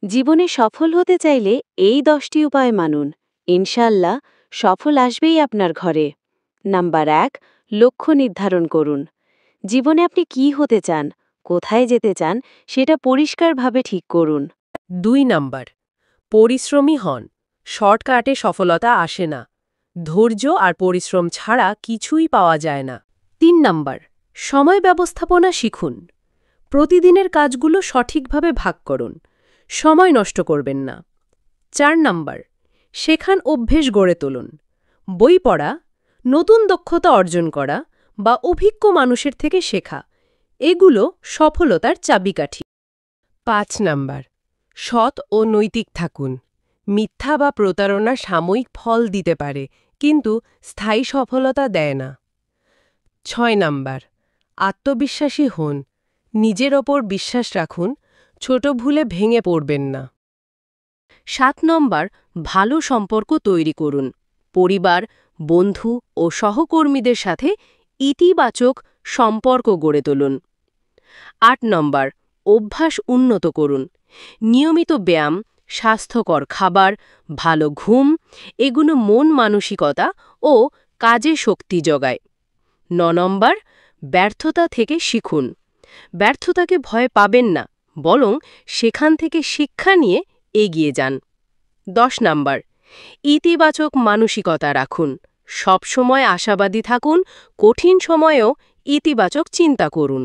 জীবনে সফল হতে চাইলে এই 10টি উপায় মানুন। ইনশাল্লাহ সফল আসবেই আপনার ঘরে। নাম্বার 1, লক্ষ্য নির্ধারণ করুন। জীবনে আপনি কি হতে চান, কোথায় যেতে চান, সেটা পরিষ্কারভাবে ঠিক করুন। 2 নাম্বার, পরিশ্রমী হন। শর্টকাটে সফলতা আসে না। ধৈর্য আর পরিশ্রম ছাড়া কিছুই পাওয়া যায় না। 3 নাম্বার, সময় ব্যবস্থাপনা শিখুন। প্রতিদিনের কাজগুলো সঠিকভাবে ভাগ করুন। সময় নষ্ট করবেন না। 4 নাম্বার, শেখান অভ্যেস গড়ে তুলুন। বই পড়া, নতুন দক্ষতা অর্জন করা বা অভিজ্ঞ মানুষের থেকে শেখা, এগুলো সফলতার চাবিকাঠি। 5 নাম্বার, সৎ ও নৈতিক থাকুন। মিথ্যা বা প্রতারণা সাময়িক ফল দিতে পারে, কিন্তু স্থায়ী সফলতা দেয় না। 6 নাম্বার, আত্মবিশ্বাসী হন। নিজের ওপর বিশ্বাস রাখুন। ছোট ভুলে ভেঙে পড়বেন না। 7 নম্বর, ভালো সম্পর্ক তৈরি করুন। পরিবার, বন্ধু ও সহকর্মীদের সাথে ইতিবাচক সম্পর্ক গড়ে তুলুন। 8 নম্বর, অভ্যাস উন্নত করুন। নিয়মিত ব্যায়াম, স্বাস্থ্যকর খাবার, ভালো ঘুম, এগুলো মন মানসিকতা ও কাজে শক্তি যোগায়। 9 নম্বর, ব্যর্থতা থেকে শিখুন। ব্যর্থতাকে ভয় পাবেন না, বরং সেখান থেকে শিক্ষা নিয়ে এগিয়ে যান। 10 নাম্বার, ইতিবাচক মানসিকতা রাখুন। সব সময় আশাবাদী থাকুন, কঠিন সময়েও ইতিবাচক চিন্তা করুন।